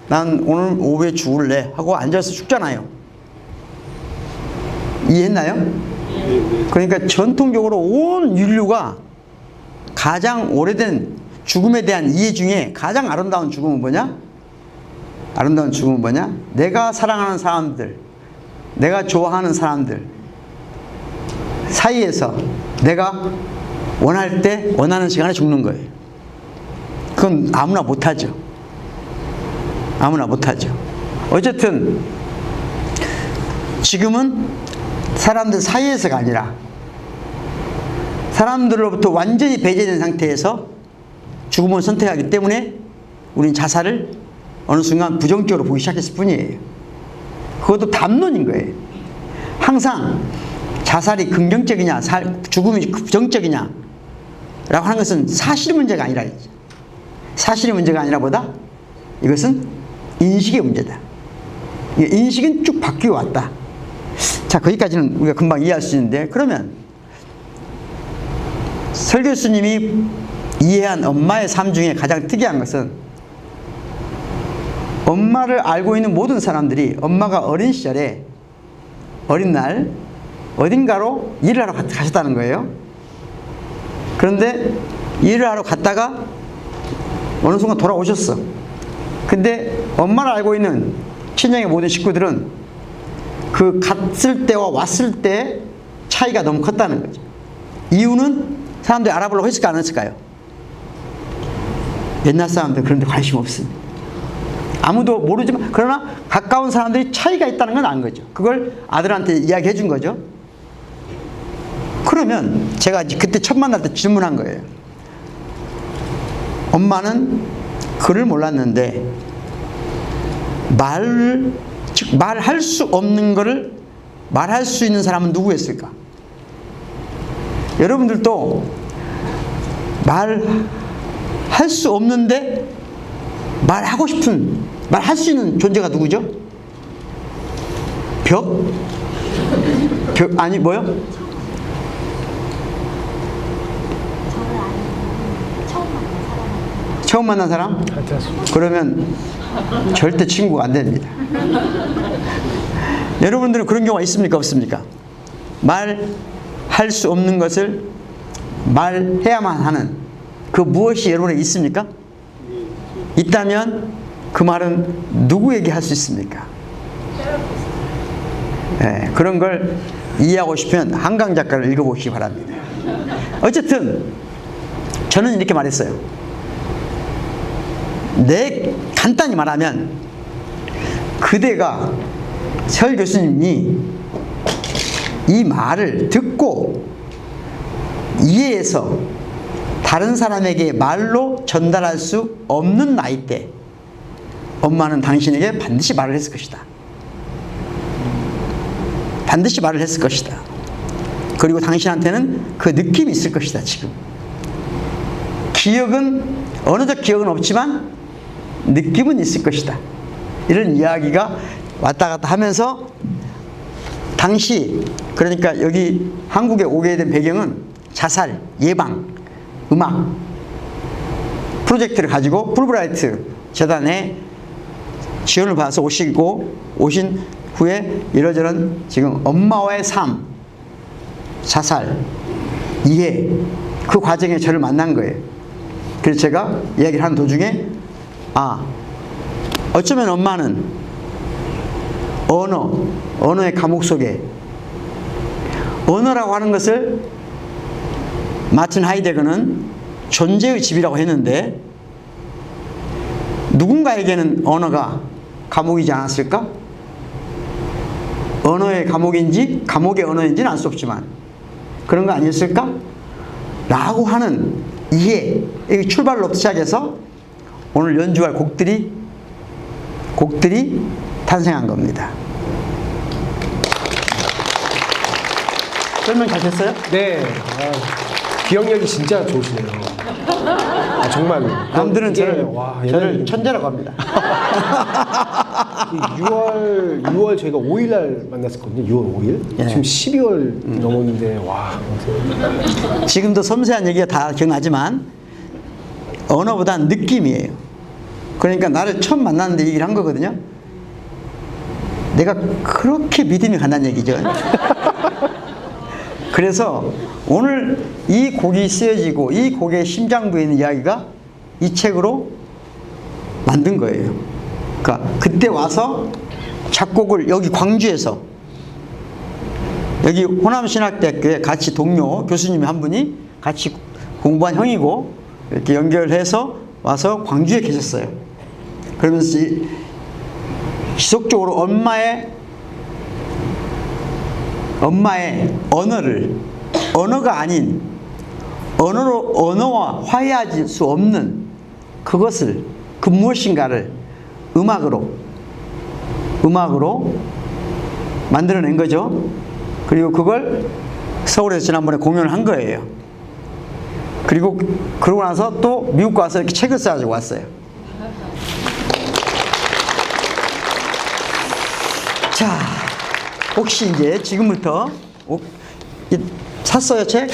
[SPEAKER 2] 난 오늘 오후에 죽을래 하고 앉아서 죽잖아요. 이해했나요? 그러니까 전통적으로 온 인류가 가장 오래된 죽음에 대한 이해 중에 가장 아름다운 죽음은 뭐냐? 아름다운 죽음은 뭐냐? 내가 사랑하는 사람들, 내가 좋아하는 사람들 사이에서 내가 원할 때 원하는 시간에 죽는 거예요. 그건 아무나 못하죠. 아무나 못하죠. 어쨌든 지금은 사람들 사이에서가 아니라 사람들로부터 완전히 배제된 상태에서 죽음을 선택하기 때문에 우리는 자살을 어느 순간 부정적으로 보기 시작했을 뿐이에요. 그것도 담론인 거예요. 항상 자살이 긍정적이냐 죽음이 부정적이냐 라고 하는 것은 사실의 문제가 아니라, 사실의 문제가 아니라 보다 이것은 인식의 문제다. 인식은 쭉 바뀌어 왔다. 자, 거기까지는 우리가 금방 이해할 수 있는데, 그러면 설 교수님이 이해한 엄마의 삶 중에 가장 특이한 것은, 엄마를 알고 있는 모든 사람들이 엄마가 어린 시절에, 어린 날 어딘가로 일을 하러 가셨다는 거예요. 그런데 일을 하러 갔다가 어느 순간 돌아오셨어. 근데 엄마를 알고 있는 친정의 모든 식구들은 그 갔을 때와 왔을 때 차이가 너무 컸다는 거죠. 이유는 사람들이 알아보려고 했을까 안 했을까요? 옛날 사람들 그런 데 관심 없습니다. 아무도 모르지만, 그러나 가까운 사람들이 차이가 있다는 건 아는 거죠. 그걸 아들한테 이야기해 준 거죠. 그러면 제가 그때 첫 만날 때 질문한 거예요. 엄마는 글을 몰랐는데 말할 수 없는 거를 말할 수 있는 사람은 누구였을까? 여러분들도 말할 수 없는데 말하고 싶은, 말할 수 있는 존재가 누구죠? 벽? 아니 뭐요?
[SPEAKER 5] 저를 아는 처음 만난 사람한테
[SPEAKER 2] 처음 만난 사람? 그러면 절대 친구가 안 됩니다. 여러분들은 그런 경우가 있습니까? 없습니까? 말할 수 없는 것을 말해야만 하는 그 무엇이 여러분에게 있습니까? 있다면 그 말은 누구에게 할 수 있습니까? 네, 그런 걸 이해하고 싶으면 한강 작가를 읽어보시기 바랍니다. 어쨌든 저는 이렇게 말했어요. 간단히 말하면 그대가 설 교수님이 이 말을 듣고 이해해서 다른 사람에게 말로 전달할 수 없는 나이 때 엄마는 당신에게 반드시 말을 했을 것이다. 반드시 말을 했을 것이다. 그리고 당신한테는 그 느낌이 있을 것이다. 지금 기억은 어느덧 기억은 없지만 느낌은 있을 것이다. 이런 이야기가 왔다 갔다 하면서 당시 그러니까 여기 한국에 오게 된 배경은 자살 예방 음악 프로젝트를 가지고 풀브라이트 재단에 지원을 받아서 오신 후에 이러저런 지금 엄마와의 삶, 자살, 이해 그 과정에 저를 만난 거예요. 그래서 제가 이야기를 하는 도중에 어쩌면 엄마는 언어의 감옥 속에 언어라고 하는 것을 마틴 하이데거는 존재의 집이라고 했는데 누군가에게는 언어가 감옥이지 않았을까? 언어의 감옥인지 감옥의 언어인지는 알 수 없지만 그런 거 아니었을까? 라고 하는 이해, 이 출발로부터 시작해서 오늘 연주할 곡들이 탄생한 겁니다. 설명 잘 됐어요?
[SPEAKER 1] 네. 기억력이 진짜 좋으시네요. 정말.
[SPEAKER 2] 남들은
[SPEAKER 1] 이게,
[SPEAKER 2] 저를 천재라고 합니다.
[SPEAKER 1] 6월 저희가 5일 날 만났었거든요. 6월 5일.
[SPEAKER 2] 예.
[SPEAKER 1] 지금 12월 넘었는데
[SPEAKER 2] 지금도 섬세한 얘기가 다 기억나지만 언어보다는 느낌이에요. 그러니까 나를 처음 만났는데 얘기를 한 거거든요. 내가 그렇게 믿음이 간다는 얘기죠. 그래서 오늘 이 곡이 쓰여지고 이 곡의 심장부에 있는 이야기가 이 책으로 만든 거예요. 그러니까 그때 와서 작곡을 여기 광주에서 여기 호남신학대학교에 같이 동료 교수님 한 분이 같이 공부한 형이고 이렇게 연결해서 와서 광주에 계셨어요. 그러면서 지속적으로 엄마의 언어가 아닌 언어와 화해할 수 없는 그것을 그 무엇인가를 음악으로 만들어낸 거죠. 그리고 그걸 서울에서 지난번에 공연을 한 거예요. 그러고 나서 또 미국 가서 이렇게 책을 써가지고 왔어요. 자, 혹시 이제 지금부터 샀어요, 책?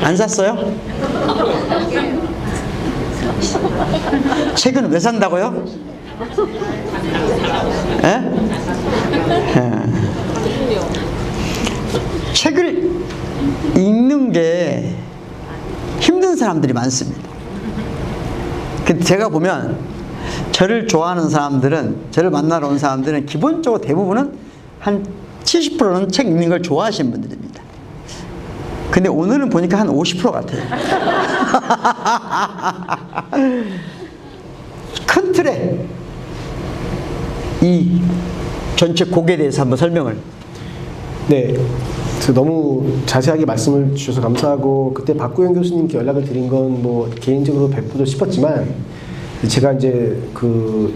[SPEAKER 2] 안 샀어요? 책은 왜 산다고요? 책을 읽는 게 힘든 사람들이 많습니다. 근데 제가 보면 저를 좋아하는 사람들은, 저를 만나러 온 사람들은 기본적으로 대부분은 한 70%는 책 읽는 걸 좋아하시는 분들입니다. 근데 오늘은 보니까 한 50% 같아요. 큰 틀에 이 전체 곡에 대해서 한번 설명을.
[SPEAKER 1] 네. 너무 자세하게 말씀을 주셔서 감사하고, 그때 박구영 교수님께 연락을 드린 건 뭐 개인적으로 베푸도 싶었지만, 제가 이제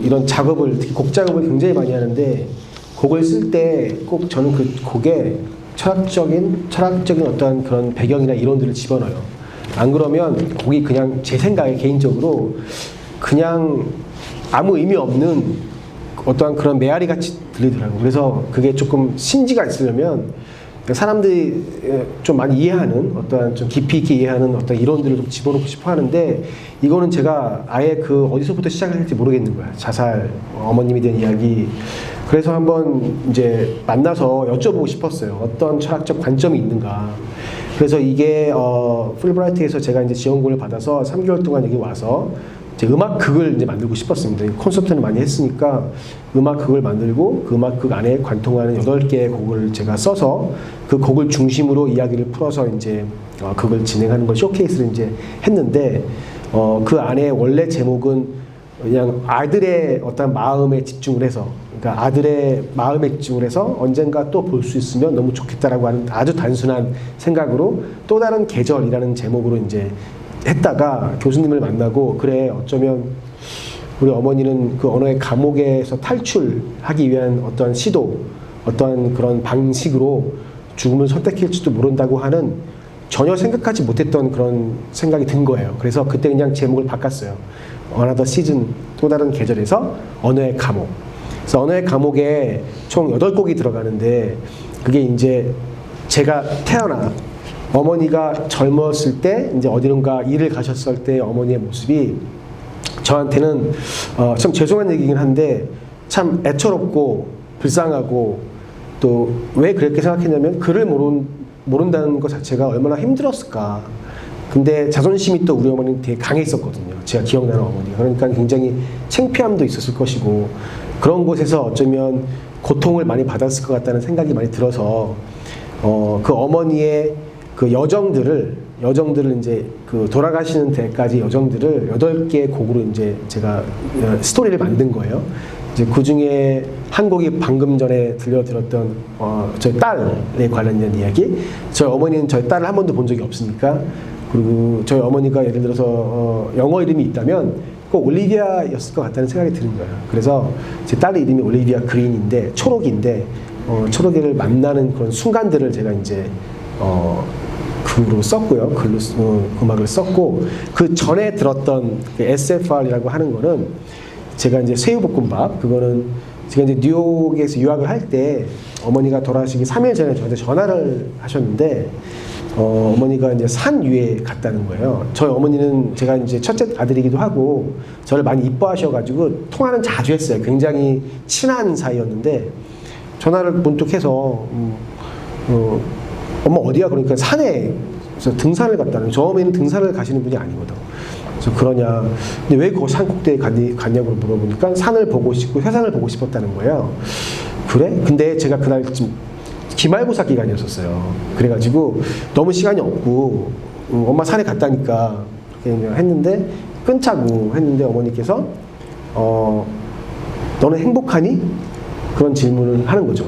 [SPEAKER 1] 이런 작업을, 특히 곡 작업을 굉장히 많이 하는데, 곡을 쓸 때 꼭 저는 그 곡에 철학적인 어떤 그런 배경이나 이론들을 집어넣어요. 안 그러면 곡이 그냥 제 생각에 개인적으로 그냥 아무 의미 없는 어떠한 그런 메아리 같이 들리더라고요. 그래서 그게 조금 신지가 있으려면 사람들이 좀 많이 이해하는 어떠한 좀 깊이 있게 이해하는 어떤 이론들을 좀 집어넣고 싶어 하는데 이거는 제가 아예 그 어디서부터 시작을 할지 모르겠는 거야. 자살, 어머님에 대한 이야기. 그래서 한번 이제 만나서 여쭤보고 싶었어요. 어떤 철학적 관점이 있는가. 그래서 이게 풀브라이트에서 제가 이제 지원금을 받아서 3개월 동안 여기 와서 이제 음악극을 이제 만들고 싶었습니다. 콘서트를 많이 했으니까 음악극을 만들고 그 음악극 안에 관통하는 8개의 곡을 제가 써서 그 곡을 중심으로 이야기를 풀어서 이제 그걸 진행하는 걸 쇼케이스를 이제 했는데 그 안에 원래 제목은 그냥 아들의 어떤 마음에 집중을 해서 그러니까 아들의 마음에 집중을 해서 언젠가 또 볼 수 있으면 너무 좋겠다라고 하는 아주 단순한 생각으로 또 다른 계절이라는 제목으로 이제 했다가 교수님을 만나고 그래 어쩌면 우리 어머니는 그 언어의 감옥에서 탈출하기 위한 어떠한 시도 어떠한 그런 방식으로 죽음을 선택할지도 모른다고 하는 전혀 생각하지 못했던 그런 생각이 든 거예요. 그래서 그때 그냥 제목을 바꿨어요. Another Season, 또 다른 계절에서 언어의 감옥. 그래서 언어의 감옥에 총 8곡이 들어가는데 그게 이제 제가 태어나 어머니가 젊었을 때 이제 어디론가 일을 가셨을 때 어머니의 모습이 저한테는 참 죄송한 얘기긴 한데 참 애처롭고 불쌍하고 또 왜 그렇게 생각했냐면 글을 모른다는 것 자체가 얼마나 힘들었을까. 근데 자존심이 또 우리 어머니는 되게 강했었거든요. 제가 기억나는 어머니가. 그러니까 굉장히 창피함도 있었을 것이고 그런 곳에서 어쩌면 고통을 많이 받았을 것 같다는 생각이 많이 들어서 그 어머니의 그 여정들을 이제 그 돌아가시는 데까지 여정들을 8개의 곡으로 이제 제가 스토리를 만든 거예요. 이제 그 중에 한 곡이 방금 전에 들려드렸던 저희 딸에 관련된 이야기. 저희 어머니는 저희 딸을 한 번도 본 적이 없으니까 그리고 저희 어머니가 예를 들어서 영어 이름이 있다면 꼭 올리비아였을 것 같다는 생각이 드는 거예요. 그래서 제 딸의 이름이 올리비아 그린인데 초록인데 초록이를 만나는 그런 순간들을 제가 이제 글로 썼고요. 글로 음악을 썼고 그 전에 들었던 그 SFR이라고 하는 거는 제가 이제 새우볶음밥 그거는 제가 이제 뉴욕에서 유학을 할 때 어머니가 돌아가시기 3일 전에 저한테 전화를 하셨는데 어머니가 이제 산 위에 갔다는 거예요. 저희 어머니는 제가 이제 첫째 아들이기도 하고 저를 많이 이뻐하셔가지고 통화는 자주 했어요. 굉장히 친한 사이였는데 전화를 문득 해서 엄마 어디야? 그러니까 산에 그래서 등산을 갔다는 거예요. 저 어머니는 등산을 가시는 분이 아니거든. 그래서 그러냐. 근데 왜 그 산 꼭대기에 갔냐고 물어보니까 산을 보고 싶고 해산을 보고 싶었다는 거예요. 그래? 근데 제가 그날 좀 기말고사 기간이었었어요. 그래가지고 너무 시간이 없고 엄마 산에 갔다니까 그렇게 했는데 끊자고 했는데 어머니께서 너는 행복하니? 그런 질문을 하는 거죠.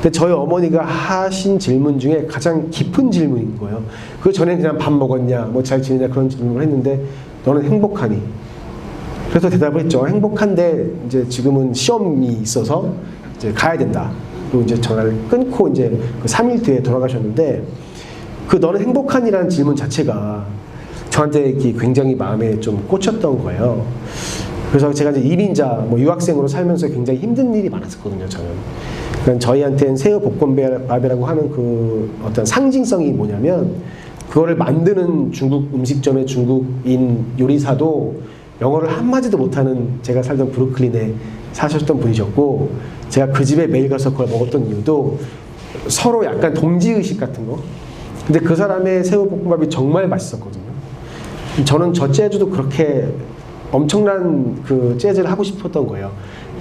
[SPEAKER 1] 근데 저희 어머니가 하신 질문 중에 가장 깊은 질문인 거예요. 그 전에 그냥 밥 먹었냐, 뭐 잘 지내냐 그런 질문을 했는데 너는 행복하니? 그래서 대답을 했죠. 행복한데 이제 지금은 시험이 있어서 이제 가야 된다. 그리고 이제 전화를 끊고 이제 그 3일 뒤에 돌아가셨는데 그 너는 행복하니라는 질문 자체가 저한테 굉장히 마음에 좀 꽂혔던 거예요. 그래서 제가 이제 이민자, 뭐 유학생으로 살면서 굉장히 힘든 일이 많았었거든요, 저는. 그러니까 저희한테는 새우볶음밥이라고 하는 그 어떤 상징성이 뭐냐면 그거를 만드는 중국 음식점의 중국인 요리사도 영어를 한마디도 못하는 제가 살던 브루클린에 사셨던 분이셨고 제가 그 집에 매일 가서 그걸 먹었던 이유도 서로 약간 동지의식 같은 거. 근데 그 사람의 새우볶음밥이 정말 맛있었거든요. 저는 저 재즈도 그렇게 엄청난 그 재즈를 하고 싶었던 거예요.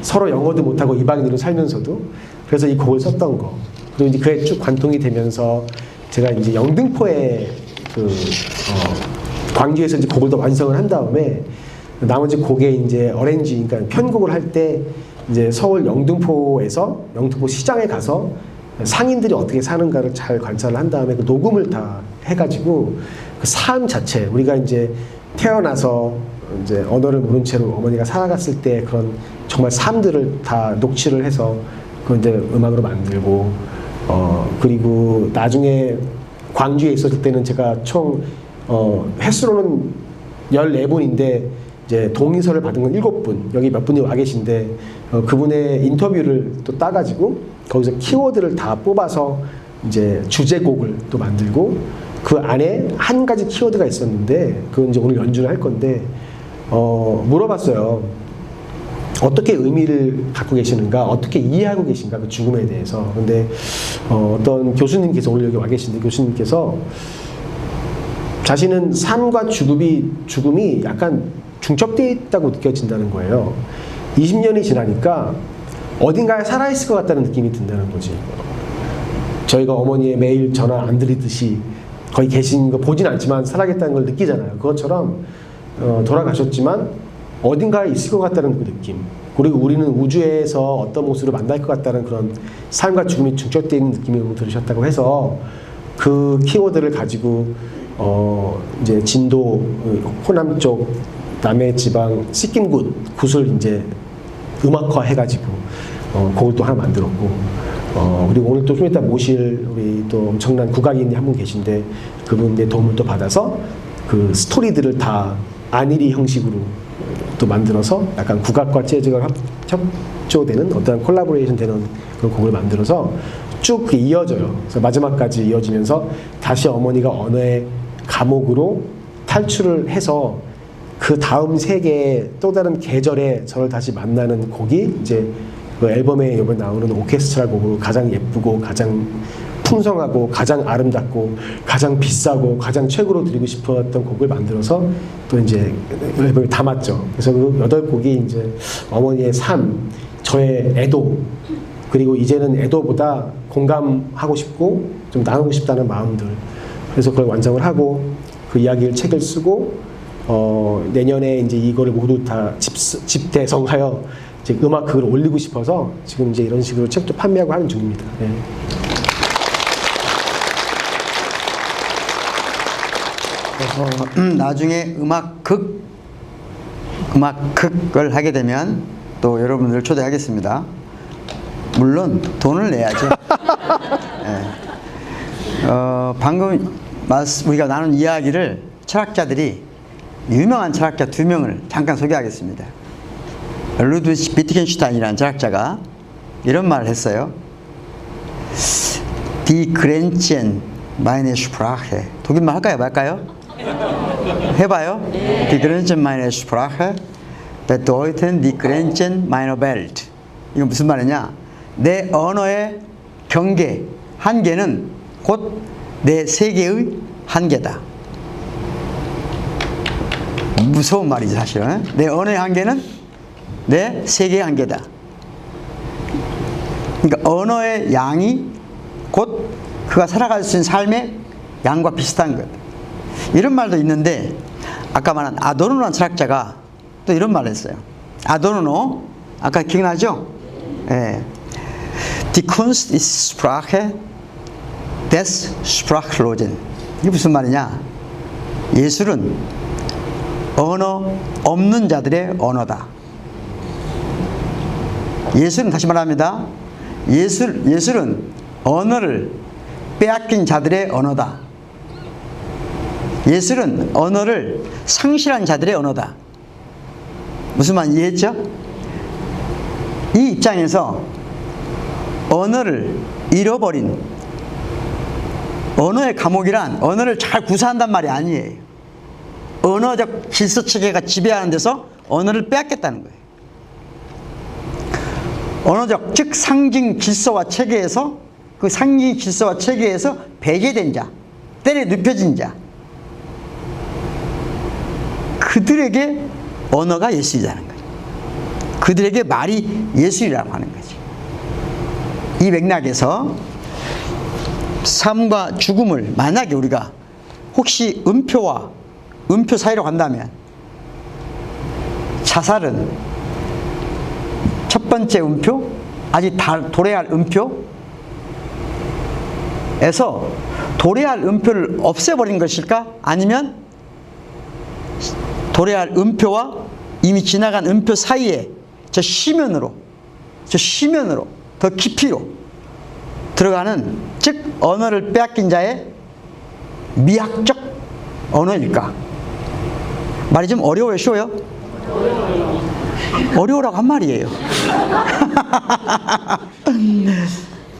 [SPEAKER 1] 서로 영어도 못하고 이방인으로 살면서도. 그래서 이 곡을 썼던 거. 그리고 이제 그게 쭉 관통이 되면서 제가 이제 영등포에 광주에서 이제 곡을 더 완성을 한 다음에 나머지 곡에 이제 어렌지, 그러니까 편곡을 할 때 이제 서울 영등포에서 영등포 시장에 가서 상인들이 어떻게 사는가를 잘 관찰을 한 다음에 그 녹음을 다 해가지고 그 삶 자체, 우리가 이제 태어나서 이제 언어를 모른 채로 어머니가 살아갔을 때 그런 정말 삶들을 다 녹취를 해서 그걸 이제 음악으로 만들고 그리고 나중에 광주에 있었을 때는 제가 총 횟수로는 14분인데 이제 동의서를 받은 건 7분, 여기 몇 분이 와 계신데 그분의 인터뷰를 또 따가지고 거기서 키워드를 다 뽑아서 이제 주제곡을 또 만들고 그 안에 한 가지 키워드가 있었는데 그건 이제 오늘 연주를 할 건데 물어봤어요. 어떻게 의미를 갖고 계시는가, 어떻게 이해하고 계신가 그 죽음에 대해서. 근데 어떤 교수님께서 오늘 여기 와 계신데 교수님께서 자신은 삶과 죽음이 약간 중첩되어 있다고 느껴진다는 거예요. 20년이 지나니까 어딘가에 살아있을 것 같다는 느낌이 든다는 거지. 저희가 어머니의 매일 전화 안 드리듯이 거의 계신 거 보진 않지만 살아겠다는 걸 느끼잖아요. 그것처럼 돌아가셨지만 어딘가에 있을 것 같다는 그 느낌. 그리고 우리는 우주에서 어떤 모습으로 만날 것 같다는 그런 삶과 죽음이 중첩되어 있는 느낌이 너무 들으셨다고 해서 그 키워드를 가지고 이제 진도 호남 쪽 남해 지방 시킴굿을 이제 음악화 해가지고 곡을 또 하나 만들었고 그리고 오늘 또 좀 이따 모실 우리 또 엄청난 국악인이 한 분 계신데 그분의 도움을 또 받아서 그 스토리들을 다 안일이 형식으로 또 만들어서 약간 국악과 재즈가 협조되는 어떤 콜라보레이션 되는 그런 곡을 만들어서 쭉 이어져요. 그래서 마지막까지 이어지면서 다시 어머니가 언어의 감옥으로 탈출을 해서 그 다음 세계의 또 다른 계절에 저를 다시 만나는 곡이 이제 그 앨범에 이번에 나오는 오케스트라 곡으로 가장 예쁘고 가장 풍성하고 가장 아름답고 가장 비싸고 가장 최고로 드리고 싶었던 곡을 만들어서 또 이제 앨범에 담았죠. 그래서 그 8곡이 이제 어머니의 삶, 저의 애도, 그리고 이제는 애도보다 공감하고 싶고 좀 나누고 싶다는 마음들. 그래서 그걸 완성을 하고 그 이야기를 책을 쓰고 내년에 이제 이거를 모두 다 집대성하여 이제 음악극을 올리고 싶어서 지금 이제 이런 식으로 책도 판매하고 하는 중입니다. 네.
[SPEAKER 2] 그래서 나중에 음악극을 하게 되면 또 여러분들 초대하겠습니다. 물론 돈을 내야죠. 네. 방금 우리가 나눈 이야기를 철학자들이 유명한 철학자 2명을 잠깐 소개하겠습니다. 루드위히 비트겐슈타인이라는 철학자가 이런 말을 했어요. Die Grenzen meiner Sprache. 독일말 할까요? 말까요? 해봐요. Die Grenzen meiner Sprache bedeuten die Grenzen meiner Welt. 이건 무슨 말이냐? 내 언어의 경계, 한계는 곧 내 세계의 한계다. 무서운 말이지 사실은. 내 언어의 한계는 내 세계의 한계다. 그러니까 언어의 양이 곧 그가 살아갈 수 있는 삶의 양과 비슷한 것. 이런 말도 있는데 아까 말한 아도르노라는 철학자가 또 이런 말을 했어요. 아도르노 아까 기억나죠? 예. Die Kunst ist Sprache des Sprachlosen. 이게 무슨 말이냐? 예술은 언어 없는 자들의 언어다. 예술은 다시 말합니다. 예술은 언어를 빼앗긴 자들의 언어다. 예술은 언어를 상실한 자들의 언어다. 무슨 말 이해했죠? 이 입장에서 언어를 잃어버린 언어의 감옥이란 언어를 잘 구사한단 말이 아니에요. 언어적 질서체계가 지배하는 데서 언어를 빼앗겠다는 거예요. 언어적 즉 상징 질서와 체계에서 그 상징 질서와 체계에서 배제된 자, 때려 눕혀진 자, 그들에게 언어가 예술이라는 거예요. 그들에게 말이 예술이라고 하는 거죠. 이 맥락에서 삶과 죽음을 만약에 우리가 혹시 음표와 음표 사이로 간다면 자살은 첫 번째 음표, 아직 도래할 음표에서 도래할 음표를 없애버린 것일까? 아니면 도래할 음표와 이미 지나간 음표 사이에 저 시면으로 더 깊이로 들어가는 즉 언어를 빼앗긴 자의 미학적 언어일까? 말이 좀 어려워요? 쉬워요? 어려우라고 한 말이에요.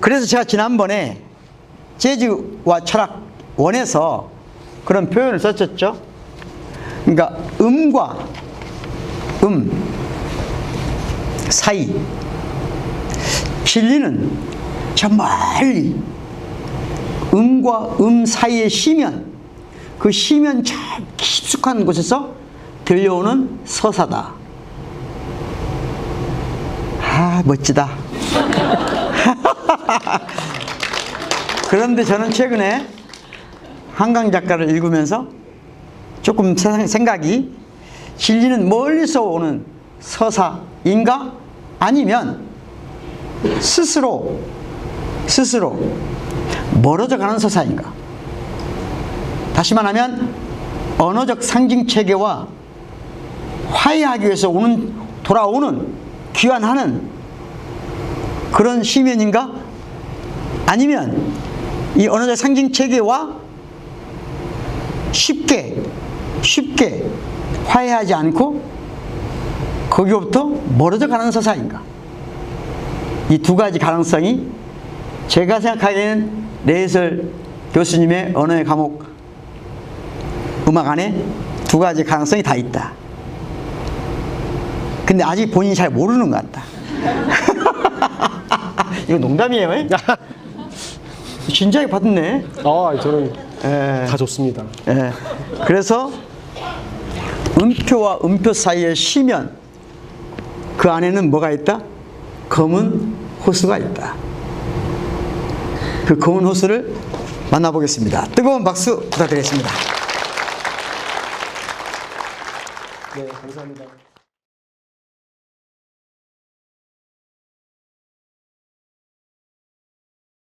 [SPEAKER 2] 그래서 제가 지난번에 재즈와 철학 원에서 그런 표현을 썼었죠. 그러니까 음과 사이, 진리는 저 멀리 음과 사이에 쉬면, 그 쉬면 저 깊숙한 곳에서 들려오는 서사다. 아, 멋지다. 그런데 저는 최근에 한강 작가를 읽으면서 조금 생각이, 진리는 멀리서 오는 서사인가? 아니면 스스로 멀어져 가는 서사인가? 다시 말하면 언어적 상징 체계와 화해하기 위해서 돌아오는, 귀환하는 그런 시면인가? 아니면 이 언어적 상징 체계와 쉽게 화해하지 않고 거기로부터 멀어져 가는 서사인가? 이 두 가지 가능성이 제가 생각하기에는 레이설 교수님의 언어의 과목 음악 안에 두 가지 가능성이 다 있다. 근데 아직 본인이 잘 모르는 것 같다. 이거 농담이에요. 진지하게 받았네.
[SPEAKER 1] 저는 다 좋습니다.
[SPEAKER 2] 예. 그래서 음표와 음표 사이에 쉬면 그 안에는 뭐가 있다? 검은 호수가 있다. 그 검은 호수를 만나보겠습니다. 뜨거운 박수 부탁드리겠습니다.
[SPEAKER 1] 네, 감사합니다.